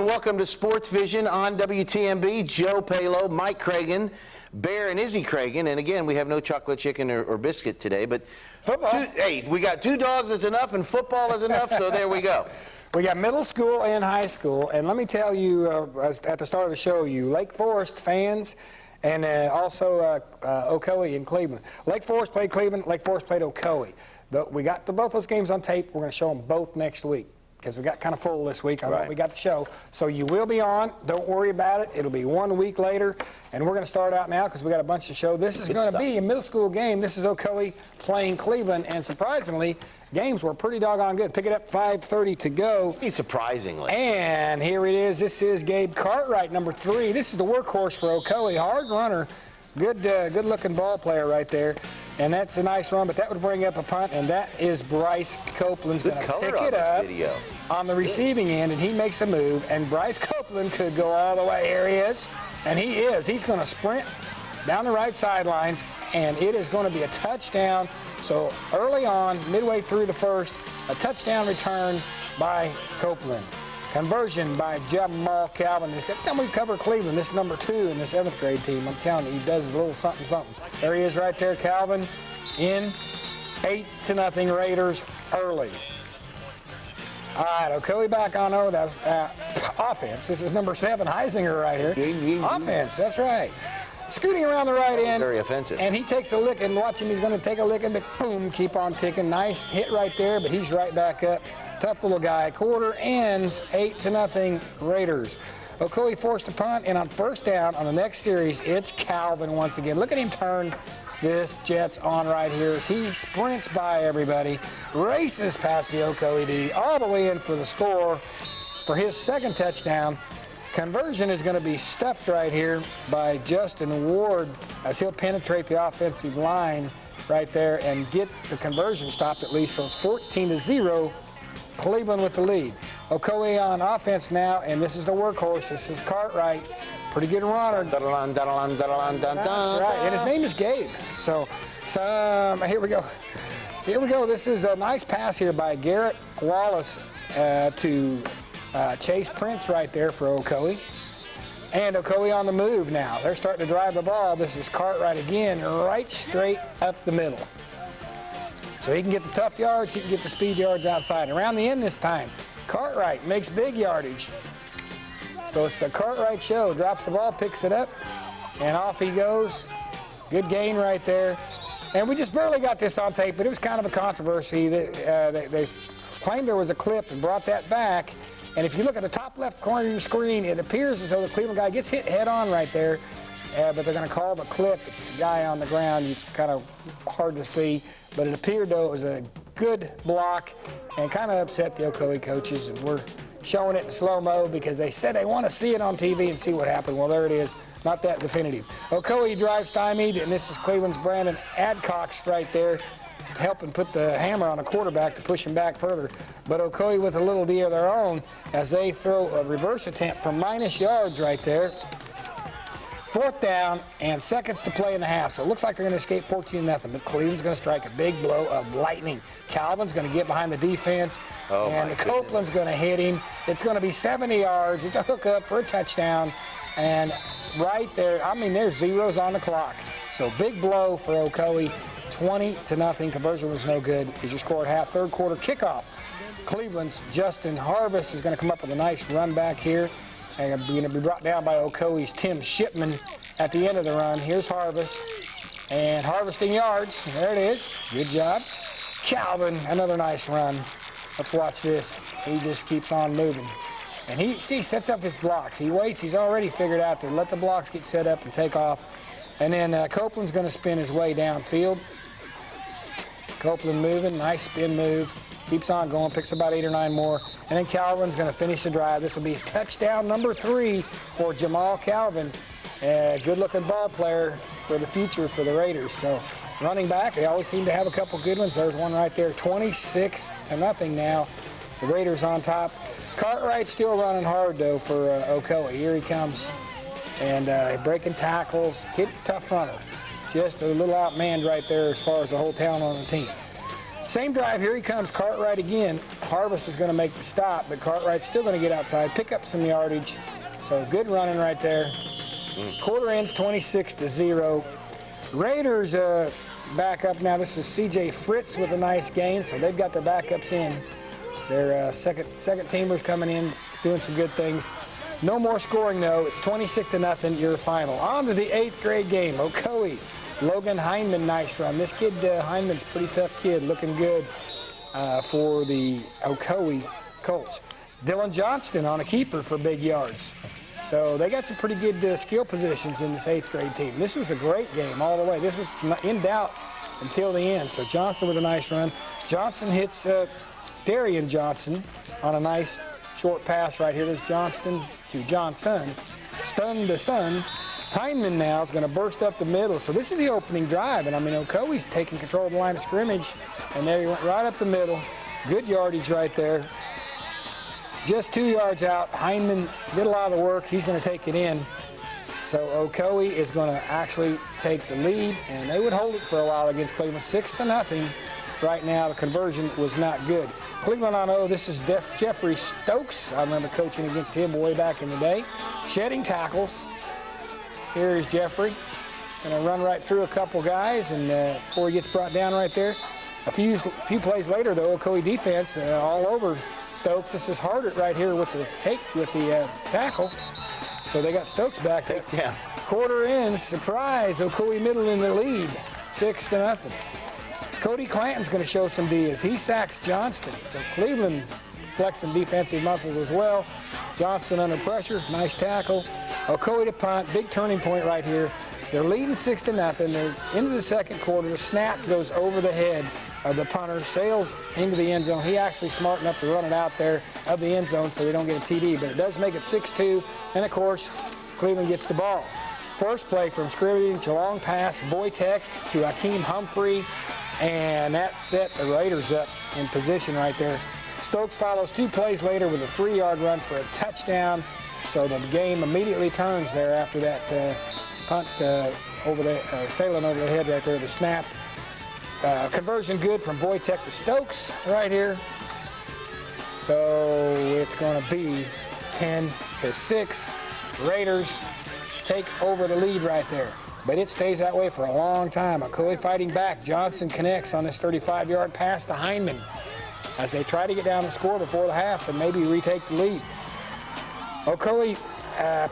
welcome to SportsVision on WTMB. Joe Palo, Mike Cragen, Bear and Izzy Cragen. And again, we have no chocolate chicken or biscuit today, but football. Hey, we got 2 dogs is enough and football is enough, so there we go. We got middle school and high school, and let me tell you at the start of the show, you Lake Forest fans, and also Ocoee and Cleveland. Lake Forest played Cleveland, Lake Forest played Ocoee. We got both those games on tape. We're going to show them both next week, because we got kind of full this week on what we got to show. So you will be on. Don't worry about it. It'll be 1 week later. And we're going to start out now because we got a bunch to show. This is going to be a middle school game. This is Ocoee playing Cleveland. And surprisingly, games were pretty doggone good. Pick it up, 5:30 to go. Surprisingly. And here it is. This is Gabe Cartwright, number 3. This is the workhorse for Ocoee. Hard runner. Good-looking ball player right there. And that's a nice run, but that would bring up a punt, and that is Bryce Copeland's going to pick it up on the receiving end, and he makes a move, and Bryce Copeland could go all the way. Here he is, and he is. He's going to sprint down the right sidelines, and it is going to be a touchdown. So early on, midway through the first, a touchdown return by Copeland. Conversion by Jamal Calvin. Every time we cover Cleveland, this number 2 in the 7th grade team, I'm telling you, he does a little something, something. There he is right there, Calvin, in 8-0 Raiders early. All right, Ocoee back on. Oh, that's offense. This is number 7, Heisinger right here. Offense, that's right. Scooting around the right end. Very offensive. And he takes a lick, and watch him. He's going to take a lick, but boom, keep on ticking. Nice hit right there, but he's right back up. Tough little guy. Quarter ends 8-0 Raiders. Ocoee forced a punt, and on first down on the next series, it's Calvin once again. Look at him turn this Jets on right here as he sprints by everybody, races past the Ocoee D, all the way in for the score for his 2nd touchdown. Conversion is going to be stuffed right here by Justin Ward as he'll penetrate the offensive line right there and get the conversion stopped at least. So it's 14-0. Cleveland with the lead. Ocoee on offense now, and this is the workhorse. This is Cartwright. Pretty good runner. That's right, and his name is Gabe. So here we go. Here we go. This is a nice pass here by Garrett Wallace to Chase Prince right there for Ocoee. And Ocoee on the move now. They're starting to drive the ball. This is Cartwright again, right straight up the middle. So he can get the tough yards, he can get the speed yards outside. Around the end this time, Cartwright makes big yardage. So it's the Cartwright show. Drops the ball, picks it up, and off he goes. Good gain right there. And we just barely got this on tape, but it was kind of a controversy. They claimed there was a clip and brought that back. And if you look at the top left corner of your screen, it appears as though the Cleveland guy gets hit head-on right there. But they're going to call the clip. It's the guy on the ground. It's kind of hard to see. But it appeared, though, it was a good block and kind of upset the Ocoee coaches. And we're showing it in slow-mo because they said they want to see it on TV and see what happened. Well, there it is. Not that definitive. Ocoee drives stymied, and this is Cleveland's Brandon Adcox right there helping put the hammer on a quarterback to push him back further. But Ocoee with a little D of their own as they throw a reverse attempt from minus yards right there. 4th down and seconds to play in the half. So it looks like they're going to escape 14-0, but Cleveland's going to strike a big blow of lightning. Calvin's going to get behind the defense, and Copeland's going to hit him. It's going to be 70 yards. It's a hookup for a touchdown, and right there, I mean, there's zeros on the clock. So big blow for Ocoee, 20-0. Conversion was no good. He just scored half. 3rd quarter kickoff. Cleveland's Justin Harvest is going to come up with a nice run back here. And going to be brought down by Ocoee's Tim Shipman at the end of the run. Here's Harvest, and harvesting yards. There it is. Good job. Calvin, another nice run. Let's watch this. He just keeps on moving. And he sets up his blocks. He waits. He's already figured out to let the blocks get set up and take off. And then Copeland's going to spin his way downfield. Copeland moving. Nice spin move. Keeps on going, picks about 8 or 9 more. And then Calvin's going to finish the drive. This will be touchdown number 3 for Jamal Calvin. Good-looking ball player for the future for the Raiders. So running back, they always seem to have a couple good ones. There's one right there, 26-0 now. The Raiders on top. Cartwright still running hard, though, for Ocoee. Here he comes. And breaking tackles. Kid, tough runner. Just a little outmanned right there as far as the whole talent on the team. Same drive, here he comes, Cartwright again. Harvest is going to make the stop, but Cartwright's still going to get outside, pick up some yardage. So good running right there. Quarter ends 26-0. Raiders back up now. This is C.J. Fritz with a nice gain, so they've got their backups in. Their second teamers coming in, doing some good things. No more scoring, though. It's 26-0, your final. On to the 8th grade game. Ocoee. Logan Hindman, nice run. This kid, Hindman's a pretty tough kid, looking good for the Ocoee Colts. Dylan Johnston on a keeper for big yards. So they got some pretty good skill positions in this 8th grade team. This was a great game all the way. This was in doubt until the end. So Johnston with a nice run. Johnson hits Darian Johnson on a nice short pass right here. There's Johnston to Johnson. Stun to Sun. Hindman now is going to burst up the middle. So this is the opening drive. And I mean, Ocoee's taking control of the line of scrimmage. And there he went right up the middle. Good yardage right there. Just 2 yards out. Hindman did a lot of the work. He's going to take it in. So Ocoee is going to actually take the lead. And they would hold it for a while against Cleveland. 6-0 right now. The conversion was not good. Cleveland on 0. This is Jeffrey Stokes. I remember coaching against him way back in the day. Shedding tackles. Here is Jeffrey. Going to run right through a couple guys and before he gets brought down right there. A few plays later, though, Ocoee defense all over Stokes. This is Hardert right here with the tackle. So they got Stokes back. Takedown. Quarter ends. Surprise. Ocoee middle in the lead. 6-0. Cody Clanton's going to show some D as he sacks Johnston. So Cleveland flexing defensive muscles as well. Johnston under pressure. Nice tackle. Ocoee to punt. Big turning point right here. They're leading 6-0. They're into the second quarter. The snap goes over the head of the punter. Sails into the end zone. He actually smart enough to run it out there of the end zone so they don't get a TD. But it does make it 6-2. And, of course, Cleveland gets the ball. First play from scrimmage, a long pass. Wojtek to Akeem Humphrey. And that set the Raiders up in position right there. Stokes follows 2 plays later with a 3-yard run for a touchdown. So the game immediately turns there after that punt sailing over the head right there, the snap. Conversion good from Wojtek to Stokes right here. So it's going to be 10-6. Raiders take over the lead right there. But it stays that way for a long time. Ocoee fighting back. Johnson connects on this 35-yard pass to Hindman as they try to get down the score before the half and maybe retake the lead. Ocoee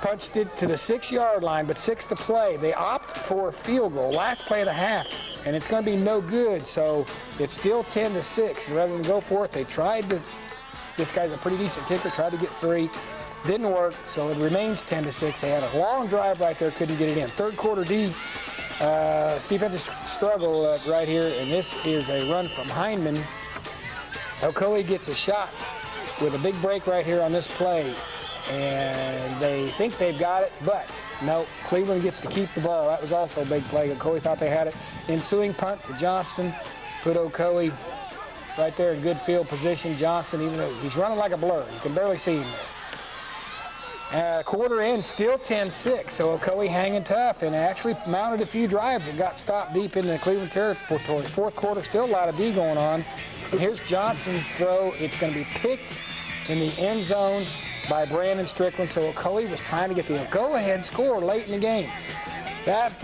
punched it to the 6-yard line, but 6 to play. They opt for a field goal, last play of the half, and it's going to be no good. So it's still 10-6. Rather than go for it, they tried to. This guy's a pretty decent kicker. Tried to get 3. Didn't work, so it remains 10-6. They had a long drive right there, couldn't get it in. Third quarter defensive struggle right here, and this is a run from Hindman. Ocoee gets a shot with a big break right here on this play, and they think they've got it, but no, Cleveland gets to keep the ball. That was also a big play. Ocoee thought they had it. Ensuing punt to Johnston, put Ocoee right there in good field position. Johnson, even though he's running like a blur, you can barely see him there. Quarter in, still 10-6, so Ocoee hanging tough and actually mounted a few drives that got stopped deep into the Cleveland territory. Fourth quarter, still a lot of D going on. And here's Johnson's throw. It's going to be picked in the end zone by Brandon Strickland, so Ocoee was trying to get the go-ahead score late in the game. That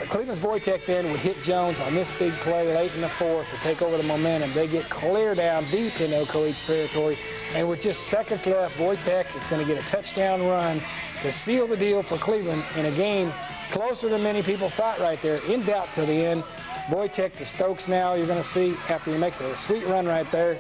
Cleveland's Wojtek then would hit Jones on this big play late in the fourth to take over the momentum. They get clear down deep in Ocoee territory, and with just seconds left, Wojtek is going to get a touchdown run to seal the deal for Cleveland in a game closer than many people thought right there. In doubt till the end. Wojtek to Stokes now. You're going to see after he makes a sweet run right there.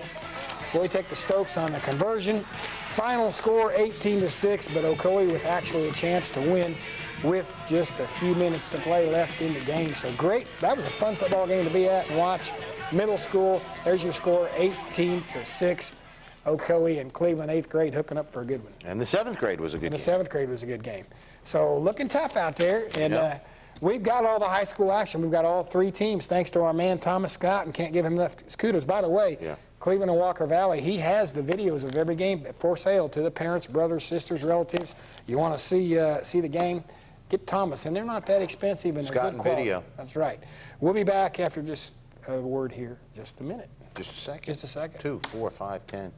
Wojtek to Stokes on the conversion. Final score 18-6, but Ocoee with actually a chance to win with just a few minutes to play left in the game. So great. That was a fun football game to be at and watch. Middle school, there's your score, 18-6. Ocoee and Cleveland, 8th grade, hooking up for a good one. And the 7th grade was a good game. And the 7th grade was a good game. So looking tough out there. And we've got all the high school action. We've got all 3 teams, thanks to our man Thomas Scott, and can't give him enough kudos. By the way, Cleveland and Walker Valley, he has the videos of every game for sale to the parents, brothers, sisters, relatives. You want to see the game? Get Thomas, and they're not that expensive and Scott they're good quality. Video. That's right. We'll be back after just a word here. Just a minute. Just a second. Just a second. 2, 4, 5, 10.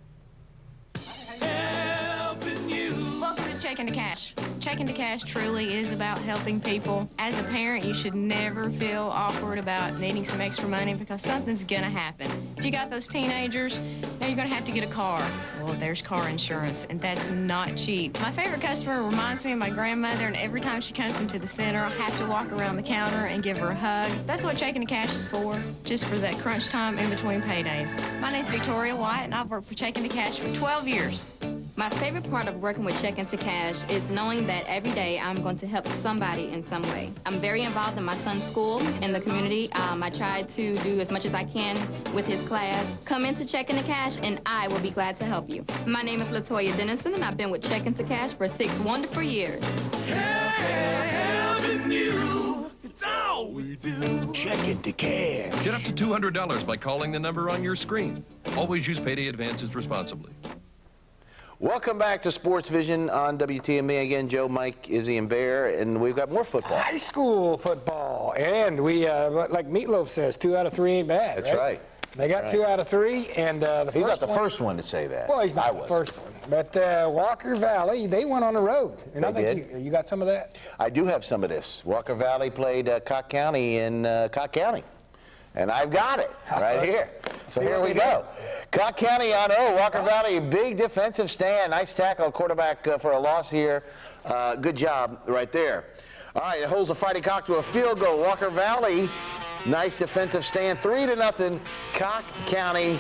Welcome to Check into Cash. Check into Cash truly is about helping people. As a parent, you should never feel awkward about needing some extra money because something's gonna happen. If you got those teenagers, now you're gonna have to get a car. Well, there's car insurance, and that's not cheap. My favorite customer reminds me of my grandmother, and every time she comes into the center, I have to walk around the counter and give her a hug. That's what Check into Cash is for, just for that crunch time in between paydays. My name's Victoria White, and I've worked for Check into Cash for 12 years. My favorite part of working with Check into Cash is knowing that every day I'm going to help somebody in some way. I'm very involved in my son's school, in the community. I try to do as much as I can with his class. Come into Check into Cash and I will be glad to help you. My name is LaToya Dennison and I've been with Check into Cash for 6 wonderful years. Helping you, it's all we do. Check into cash. Get up to $200 by calling the number on your screen. Always use payday advances responsibly. Welcome back to SportsVision on WTMB. Again, Joe, Mike, Izzy, and Bear, and we've got more football. High school football. And we, like Meatloaf says, 2 out of 3 ain't bad. That's right. They got 2 out of 3, and the He's first not the one, first one to say that. Well, he's not I the was. first one. But Walker Valley, they went on the road. And I They think you got some of that? I do have some of this. Walker Valley played Cocke County in Cocke County. And I've got it right here. So see here what we we go. Cocke County on Walker Valley, big defensive stand. Nice tackle, quarterback for a loss here. Good job right there. All right, it holds the Fighting Cock to a field goal. Walker Valley, nice defensive stand, 3-0. Cocke County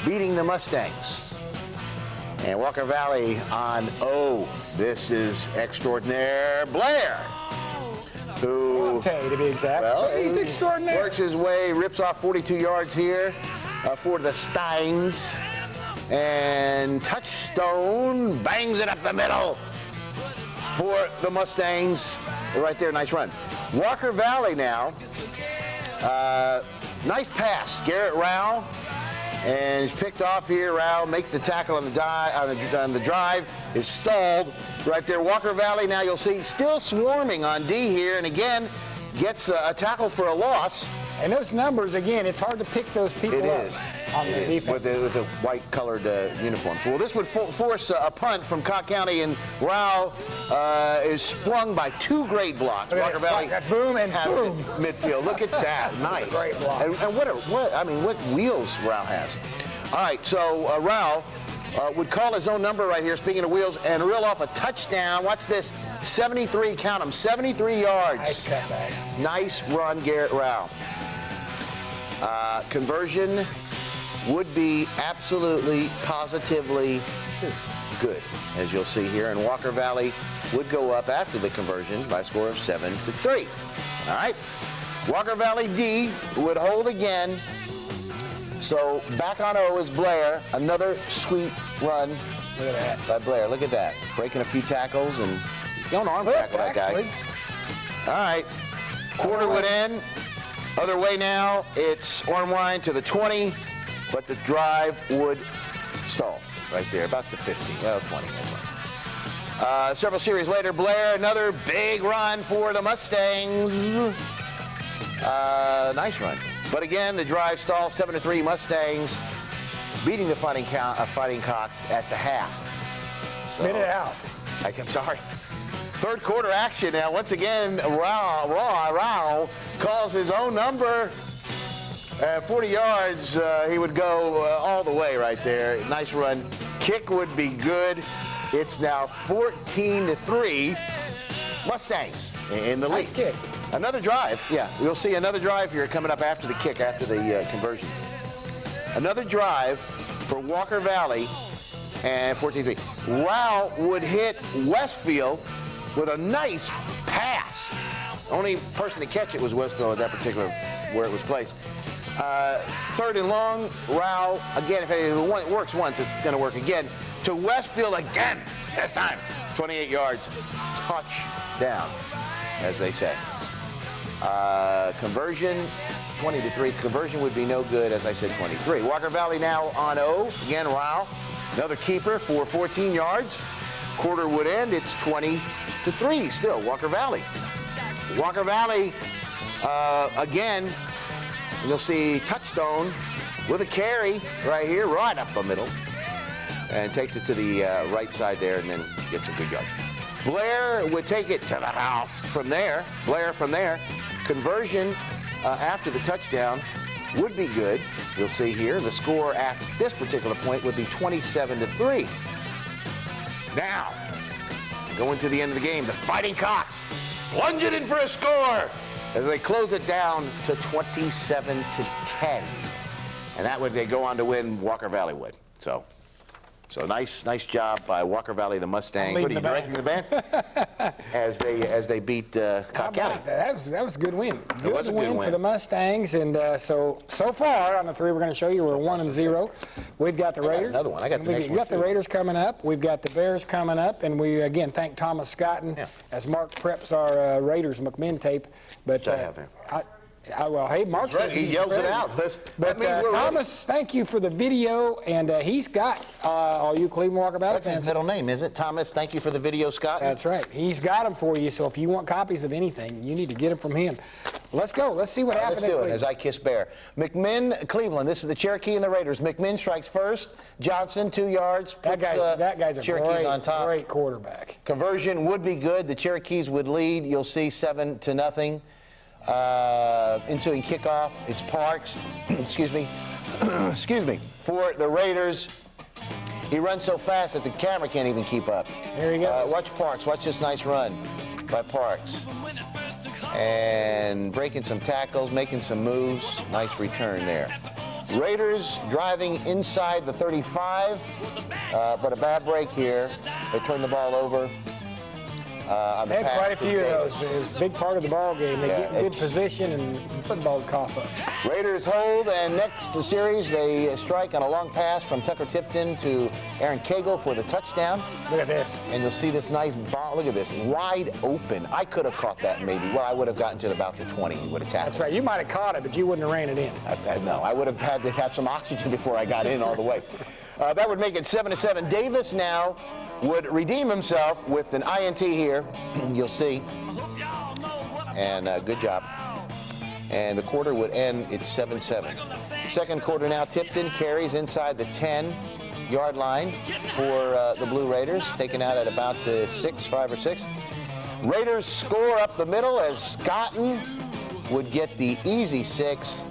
beating the Mustangs. And Walker Valley on O. This is extraordinaire Blair, who, To be exact. well, But he's extraordinary. works his way, rips off 42 yards here for the Steins. And touchstone, bangs it up the middle for the Mustangs. Right there, nice run. Walker Valley now, nice pass. Garrett Rao, and he's picked off here. Rao makes the tackle on the drive, is stalled right there. Walker Valley now, you'll see, still swarming on D here, and again, gets a tackle for a loss. And those numbers, again, it's hard to pick those people It up is. on the It is, defense. with the white-colored uniforms. Well, this would force a punt from Cocke County, and Rao is sprung by 2 great blocks. Look at Walker that Valley spot, that boom and has boom. it midfield. Look at that, nice. a great block. And what wheels Rao has. All right, so Rao would call his own number right here, speaking of wheels, and reel off a touchdown. Watch this, 73, count them, 73 yards. Nice cutback. Nice run, Garrett Rao. Conversion would be absolutely, positively good, as you'll see here. And Walker Valley would go up after the conversion by a score of 7-3. All right. Walker Valley D would hold again. So back on O is Blair. Another sweet run Look at that. by Blair. Look at that. Breaking a few tackles and don't arm tackle that guy. Actually, All right. Quarter would end. Other way now. It's Ormwine to the 20, but the drive would stall right there, about the 50. Oh, 20. Several series later, Blair, another big run for the Mustangs. Nice run. But again, the drive stalls, 7-3 Mustangs, beating the Fighting Cocks at the half. spit it out. I'm sorry. Third quarter action now. Once again, Rao calls his own number. 40 yards, he would go all the way right there. Nice run. Kick would be good. It's now 14-3 Mustangs in the lead. Nice kick. Another drive. Yeah, we'll see another drive here coming up after the kick, after the conversion. Another drive for Walker Valley, and 14-3. Rao would hit Westfield with a nice pass. Only person to catch it was Westfield at that particular where it was placed. 3rd and long, Rao, again, if it works once, it's going to work again. To Westfield again, this time, 28 yards, touchdown, as they say. Conversion, 20-3. Conversion would be no good, as I said, 23. Walker Valley now on O. Again, Rao, another keeper for 14 yards. Quarter would end. It's 20-3 still, Walker Valley. Walker Valley, again, And you'll see Touchstone with a carry right here, right up the middle. And takes it to the right side there and then gets some good yards. Blair would take it to the house from there. Blair from there. Conversion after the touchdown would be good. You'll see here the score at this particular point would be 27-3. Now, going to the end of the game, the Fighting Cocks plunging in for a score as they close it down to 27-10. And that would they go on to win. Walker Valley would. So nice job by Walker Valley, the Mustangs. What are you directing the band? as they beat Cobb County. That was a good win. It was a good win for the Mustangs, and so far on the three we're going to show you, we're 1-0. We've got the Raiders. Another one. I got the next one. We got the Raiders coming up. We've got the Bears coming up, and we again thank Thomas Scotton as Mark preps our Raiders McMinn tape. But I have him. Well, hey, Mark says He yells it out. But Thomas, thank you for the video, and he's got all you Cleveland Walker Valley That's fans. his middle name, is it? Thomas, thank you for the video, Scott. That's right. He's got them for you, so if you want copies of anything, you need to get them from him. Let's go. Let's see what happens. Let's do it as I kiss Bear. McMinn, Cleveland. This is the Cherokee and the Raiders. McMinn strikes first. Johnson, 2 yards. That guy's a Cherokees on top. great quarterback. Conversion would be good. The Cherokees would lead. You'll see 7-0. Ensuing kickoff, it's Parks, excuse me, for the Raiders. He runs so fast that the camera can't even keep up. There he goes. Watch Parks, watch this nice run by Parks. And breaking some tackles, making some moves, nice return there. Raiders driving inside the 35, but a bad break here. They turn the ball over. They had quite a few of those. It was a big part of the ball game. They get in good position and football would cough up. Raiders hold, and next series they strike on a long pass from Tucker Tipton to Aaron Cagle for the touchdown. Look at this. And you'll see this nice ball. Look at this, wide open. I could have caught that maybe. Well, I would have gotten to about the 20. He would have tackled. That's right. You might have caught it, but you wouldn't have ran it in. No, I would have had to have some oxygen before I got in all the way. That would make it 7-7. Davis now would redeem himself with an INT here. You'll see. And good job. And the quarter would end at 7-7. Second quarter now, Tipton carries inside the 10-yard line for the Blue Raiders, taken out at about the 5 or 6. Raiders score up the middle as Scotton would get the easy 6.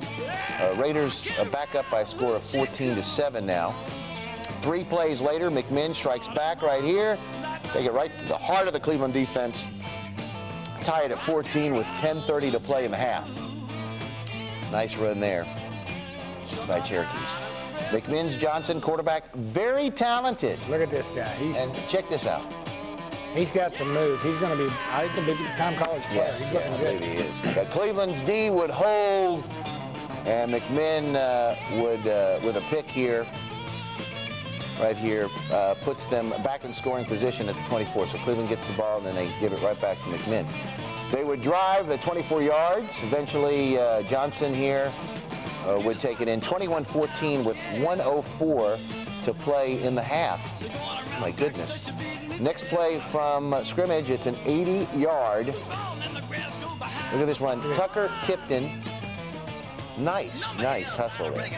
Raiders back up by a score of 14-7 now. 3 plays later, McMinn strikes back right here. Take it right to the heart of the Cleveland defense. Tie it at 14 with 10:30 to play in the half. Nice run there by Cherokees. McMinn's Johnson, quarterback, very talented. Look at this guy. And check this out. He's got some moves. He's going to be, I think, a big-time college player. He's looking I good. believe he is. But Cleveland's D would hold, and McMinn would, with a pick here, right here, puts them back in scoring position at the 24. So Cleveland gets the ball, and then they give it right back to McMinn. They would drive at 24 yards. Eventually, Johnson here would take it in 21-14 with 1:04 to play in the half. My goodness. Next play from scrimmage, it's an 80-yard. Look at this run. Tucker Tipton. Nice hustle there.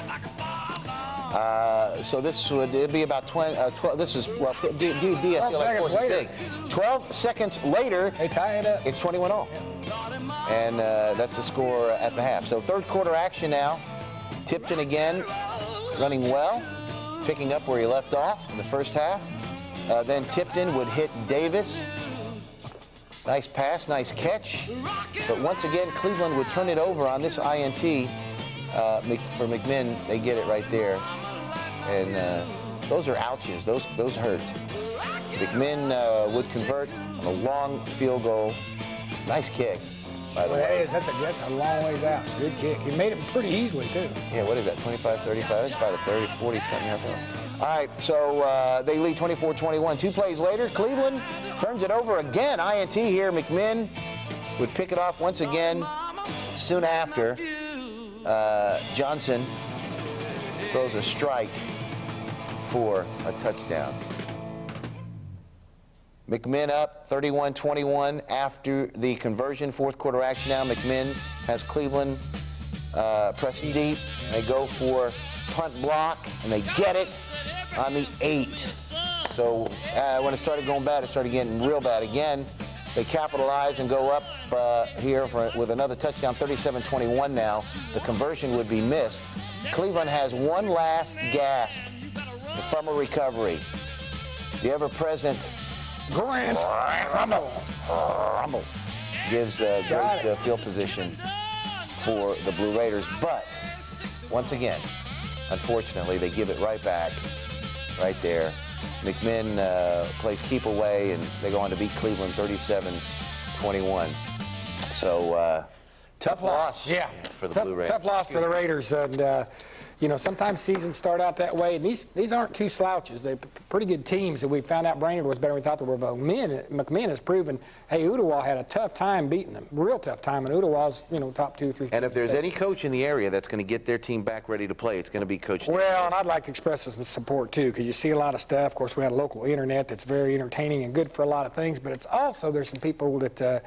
So this would be about 12. This is, well, D, I feel like 12 seconds later, They tie it up. it's 21-all. And that's a score at the half. So third quarter action now. Tipton again running well, picking up where he left off in the first half. Then Tipton would hit Davis. Nice pass, nice catch. But once again, Cleveland would turn it over on this INT. For McMinn, they get it right there. And those are ouches. Those hurt. McMinn would convert on a long field goal. Nice kick, by the way. That's a long ways out. Good kick. He made it pretty easily, too. Yeah, what is that, 25, 35? That's about a 30, 40-something yard field. All right, so they lead 24-21. 2 plays later, Cleveland turns it over again. INT here. McMinn would pick it off once again. Soon after, Johnson throws a strike for a touchdown. McMinn up 31-21 after the conversion. Fourth quarter action now. McMinn has Cleveland press deep. They go for punt block, and they get it on the 8. So when it started going bad, it started getting real bad again. They capitalize and go up here with another touchdown, 37-21 now. The conversion would be missed. Cleveland has one last gasp, the fumble recovery. The ever-present Grant Rumble gives great field position for the Blue Raiders. But once again, unfortunately, they give it right back, right there. McMinn plays keep away, and they go on to beat Cleveland 37-21. So tough loss for the Blue Raiders. Tough loss for the Raiders. And, you know, sometimes seasons start out that way. And these aren't two slouches. They're pretty good teams. And we found out Brainerd was better than we thought they were. But McMinn has proven, hey, Ottawa had a tough time beating them. Real tough time. And Ottawa's, you know, top 2, 3. And if there's any coach in the area that's going to get their team back ready to play, it's going to be Coach Davis. Well, and I'd like to express some support, too, because you see a lot of stuff. Of course, we had local internet that's very entertaining and good for a lot of things. But it's also, there's some people that,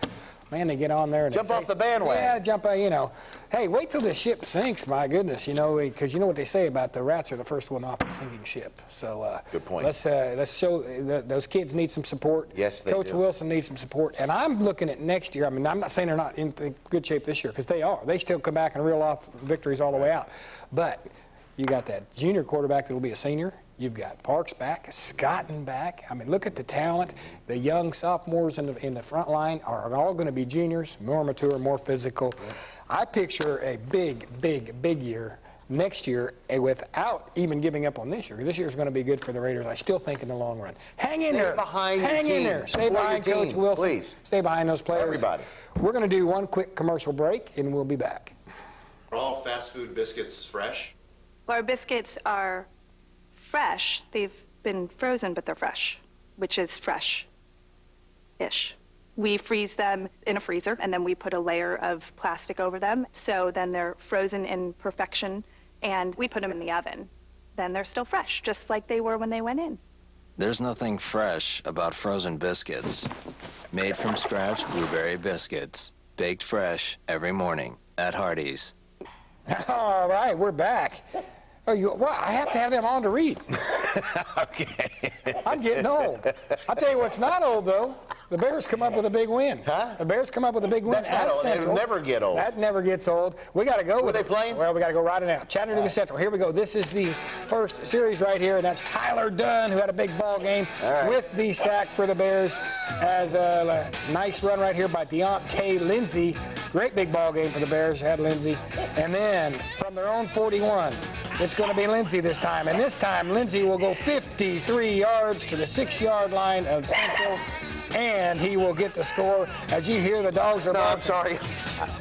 man, they get on there and jump off the bandwagon. Yeah, jump, you know. Hey, wait till the ship sinks, my goodness, you know, because you know what they say about the rats are the first one off the sinking ship. So good point. Let's show those kids need some support. Yes, they Coach do. Wilson needs some support. And I'm looking at next year. I mean, I'm not saying they're not in good shape this year, because they are. They still come back and reel off victories all the way out. But you got that junior quarterback that will be a senior. You've got Parks back, Scotton back. I mean, look at the talent. The young sophomores in the front line are all going to be juniors, more mature, more physical. Yeah. I picture a big year next year without even giving up on this year, because this year is going to be good for the Raiders, I still think, in the long run. Hang in there. Hang in there. Stay behind Coach Wilson. Please. Stay behind those players. Everybody. We're going to do one quick commercial break, and we'll be back. Are all fast food biscuits fresh? Our biscuits are fresh. They've been frozen, but they're fresh, which is fresh-ish. We freeze them in a freezer, and then we put a layer of plastic over them, so then they're frozen in perfection, and we put them in the oven. Then they're still fresh, just like they were when they went in. There's nothing fresh about frozen biscuits. Made from scratch blueberry biscuits. Baked fresh every morning at Hardee's. All right, we're back. Well, I have to have them on to read. Okay. I'm getting old. I'll tell you what's not old, though. The Bears come up with a big win. Huh? The Bears come up with a big win. That's not old. It'll never get old. That never gets old. We got to go. Were they playing? Well, we got to go right now. Chattanooga Central. Here we go. This is the first series right here, and that's Tyler Dunn, who had a big ball game with the sack for the Bears. As a nice run right here by Deontay Lindsay. Great big ball game for the Bears. Had Lindsay. And then from their own 41, it's going to be Lindsay this time. And this time, Lindsay will go 53 yards to the 6-yard line of Central. And he will get the score. As you hear, the dogs are I'm sorry.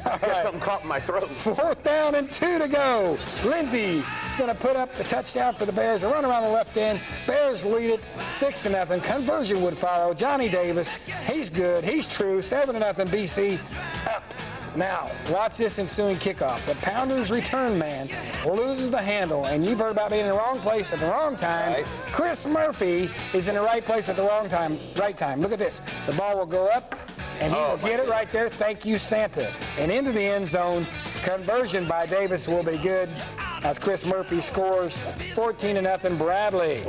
I got something caught in my throat. 4th down and 2 to go. Lindsay is going to put up the touchdown for the Bears. A run around the left end. Bears lead it 6-0. Conversion would follow. Johnny Davis, he's good. He's true. 7-0 BC up. Now, watch this ensuing kickoff. The Pounders return man loses the handle, and you've heard about being in the wrong place at the wrong time. Right. Chris Murphy is in the right place at the wrong time, right time. Look at this. The ball will go up, and he will get it right there. Thank you, Santa. And into the end zone. Conversion by Davis will be good as Chris Murphy scores 14-0 Bradley.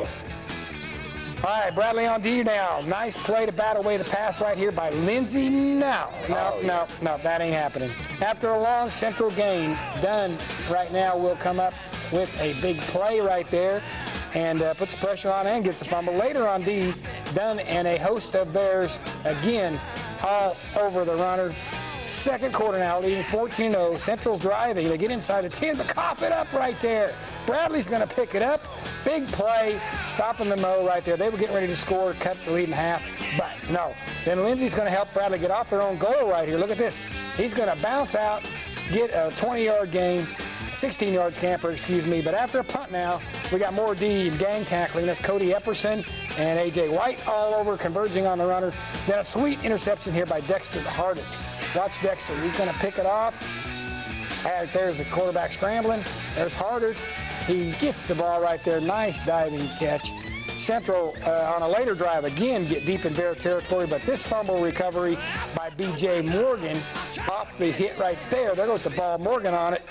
All right, Bradley, on to you now. Nice play to bat away the pass right here by Lindsay. No, that ain't happening. After a long Central gain, Dunn right now will come up with a big play right there and puts the pressure on and gets the fumble. Later on D, Dunn and a host of Bears, again, all over the runner. Second quarter now, leading 14-0. Central's driving. They get inside the 10, but cough it up right there. Bradley's going to pick it up. Big play, stopping the mo right there. They were getting ready to score, cut the lead in half, but no. Then Lindsay's going to help Bradley get off their own goal right here. Look at this. He's going to bounce out, get a 20-yard gain, 16-yard scamper, excuse me. But after a punt now, we got more D and gang tackling. That's Cody Epperson and A.J. White all over, converging on the runner. Then a sweet interception here by Dexter Hardett. Watch Dexter. He's going to pick it off. Right, there's the quarterback scrambling. There's Hardert. He gets the ball right there. Nice diving catch. Central, on a later drive, again, get deep in Bear territory, but this fumble recovery by B.J. Morgan off the hit right there. There goes the ball. Morgan on it.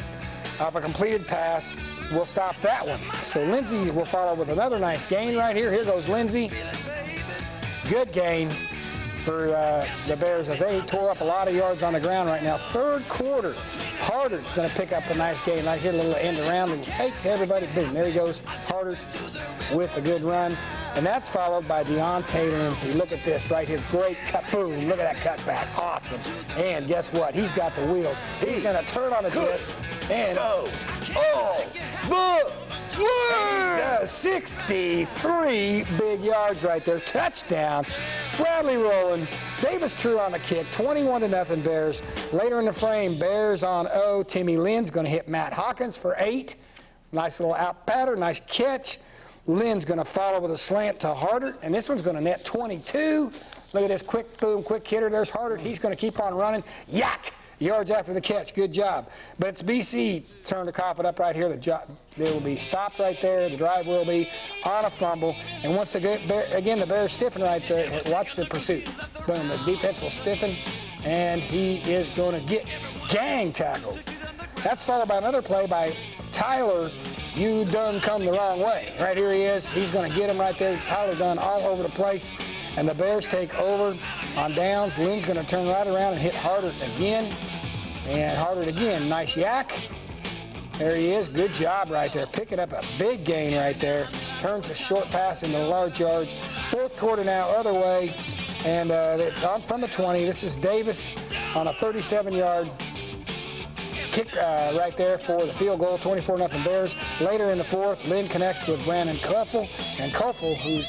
off a completed pass will stop that one. So Lindsey will follow with another nice gain right here. Here goes Lindsey. Good gain for the Bears as they tore up a lot of yards on the ground right now. Third quarter, Hardert's going to pick up a nice gain right here, a little end around, little fake to everybody. Boom, there he goes, Hardert with a good run. And that's followed by Deontay Lindsey. Look at this right here. Great cut. Boom. Look at that cutback. Awesome. And guess what? He's got the wheels. He's going to turn on the jets. And he does 63 big yards right there. Touchdown. Bradley rolling. Davis True on the kick. 21-0 Bears. Later in the frame, Bears on O. Timmy Lynn's going to hit Matt Hawkins for 8. Nice little out pattern. Nice catch. Lynn's going to follow with a slant to Hardert, and this one's going to net 22. Look at this quick boom, quick hitter. There's Hardert. He's going to keep on running. Yak! Yards after the catch. Good job. But it's BC turn to cough it up right here. They will be stopped right there. The drive will be on a fumble. And once the Bears stiffen right there, watch the pursuit. Boom, the defense will stiffen, and he is going to get gang tackled. That's followed by another play by Tyler. You done come the wrong way. Right here he is. He's going to get him right there. Tyler Dunn all over the place. And the Bears take over on downs. Lynn's going to turn right around and hit Hardert again. And Hardert again. Nice yak. There he is. Good job right there. Picking up a big gain right there. Turns a short pass into large yards. Fourth quarter now, other way. And on from the 20. This is Davis on a 37-yard kick right there for the field goal, 24-0 Bears. Later in the fourth, Lynn connects with Brandon Kuffel, and Kuffel, who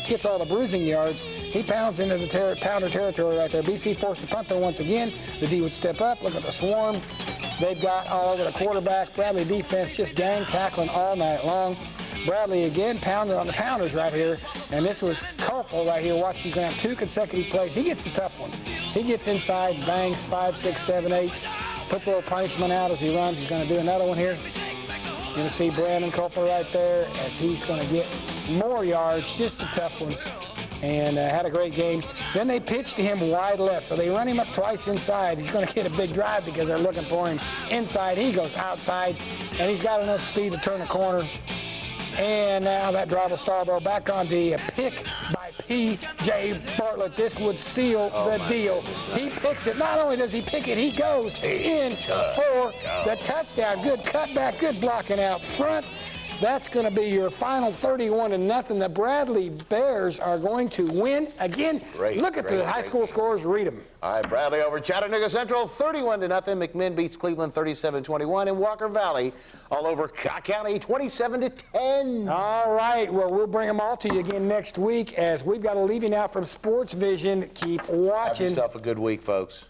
gets all the bruising yards, he pounds into the pounder territory right there. BC forced to punt there once again. The D would step up. Look at the swarm they've got all over the quarterback. Bradley defense just gang tackling all night long. Bradley again pounding on the pounders right here, and this was Kuffel right here. Watch, he's going to have 2 consecutive plays. He gets the tough ones. He gets inside, bangs 5, 6, 7, 8. Puts a little punishment out as he runs. He's going to do another one here. You're going to see Brandon Kuffel right there as he's going to get more yards, just the tough ones, and had a great game. Then they pitched to him wide left, so they run him up twice inside. He's going to get a big drive because they're looking for him inside. He goes outside, and he's got enough speed to turn the corner. And now that drive will stall, though. Back on the pick by P.J. Bartlett. This would seal the deal. He picks it. Not only does he pick it, he goes in for the touchdown. Good cutback, good blocking out front. That's going to be your final 31-0. The Bradley Bears are going to win again. Look at the high school scores. Read them. All right, Bradley over Chattanooga Central, 31-0. McMinn beats Cleveland 37-21. And Walker Valley all over County, 27-10. All right. Well, we'll bring them all to you again next week as we've got a leaving out from SportsVision. Keep watching. Have yourself a good week, folks.